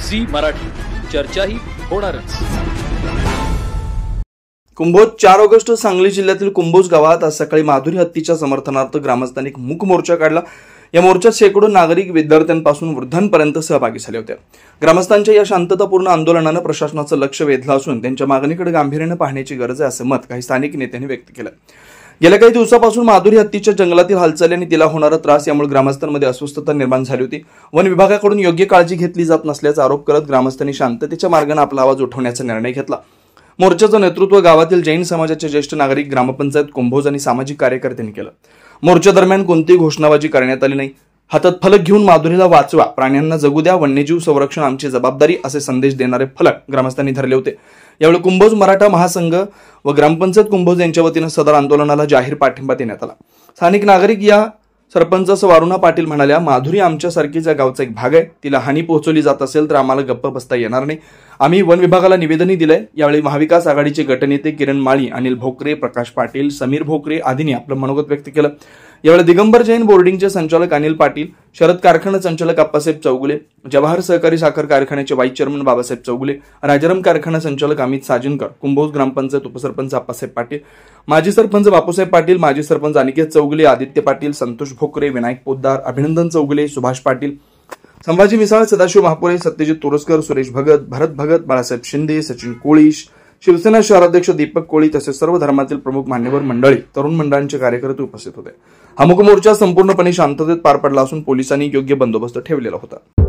Zee Marathi, चर्चाही होणारच। Kumbhoj 4 August Sangli जिल्ह्यातील कुंभोज गावात आज सकाळी माधुरी हत्तीच्या समर्थनार्थ ग्रामस्थांनी एक मूक मोर्चा काढला। या मोर्चात शेकडो नागरिक, विद्यार्थ्यांपासून वृद्धांपर्यंत सहभागी झाले होते। ग्रामस्थांच्या या शांततापूर्ण आंदोलनाने प्रशासनाचं लक्ष वेधलं असून त्यांच्या मागणीकडे गांभीर्याने पाहण्याची गरज आहे असं मत काही स्थानिक नेत्यांनी व्यक्त केलं। गेल्या काही दिवसापासून माधुरी हत्तीच्या जंगलातील हालचाली आणि तिला होणारा त्रास यामुळे ग्रामस्थांमध्ये अस्वस्थता निर्माण झाली होती। वन विभागाकडून योग्य काळजी घेतली जात नसल्याचा आरोप करत ग्रामस्थांनी शांततेच्या मार्गाने आपला आवाज उठवण्याचा निर्णय घेतला। मोर्चाचं नेतृत्व गावातील जैन समाजाचे ज्येष्ठ नागरिक, ग्रामपंचायत कुंभोज आणि सामाजिक कार्यकर्त्यांनी केलं। मोर्चा दरम्यान कोणतीही घोषणाबाजी करण्यात आली नाही। हातात फलक घेऊन माधुरीला वाचवा, प्राण्यांना जगू द्या, वन्यजीव संरक्षण आमची जबाबदारी असे संदेश देणारे फलक ग्रामस्थांनी धरले होते। यावेळी कुंभोज मराठा महासंघ व ग्रामपंचायत कुंभोज यांच्या वतीने सदर आंदोलनाला जाहीर पाठिंबा देण्यात आला। स्थानिक नागरिक या सरपंच वारुणा पाटील म्हणाल्या, माधुरी आमच्यासारखीच या गावचा एक भाग आहे। तिला हानी पोहोचवली जात असेल तर आम्हाला गप्प बसता येणार नाही। आम्ही वन विभागाला निवेदनही दिलंय। यावेळी महाविकास आघाडीचे गटनेते किरण माळी, अनिल भोकरे, प्रकाश पाटील, समीर भोकरे आदींनी आपलं मनोगत व्यक्त केलं। यावेळी दिगंबर जैन बोर्डिंगचे संचालक अनिल पाटील, शरद कारखाना संचालक आप्पासाहेब चौगुले, जवाहर सहकारी साखर कारखान्याचे व्हाईस चेअरमन बाबासाहेब चौगुले, राजाराम कारखाना संचालक अमित साजिनकर, कुंभोज ग्रामपंचायत उपसरपंच आप्पासाहेब पाटील, माजी सरपंच बापूसाहेब पाटील, माजी सरपंच अनिकेत चौगुले, आदित्य पाटील, संतोष भोकरे, विनायक पोद्दार, अभिनंदन चौगुले, सुभाष पाटील, संभाजी मिसाळ, सदाशिव महापुरे, सत्यजित तोरसकर, सुरेश भगत, भरत भगत, बाळासाहेब शिंदे, सचिन कोळी, शिवसेना शहराध्यक्ष दीपक कोळी तसेच सर्व धर्मातील प्रमुख मान्यवर मंडळी, तरुण मंडळांचे कार्यकर्ते उपस्थित होते। हा मूक मोर्चा संपूर्णपणे शांततेत पार पडला असून पोलिसांनी योग्य बंदोबस्त ठेवलेला होता।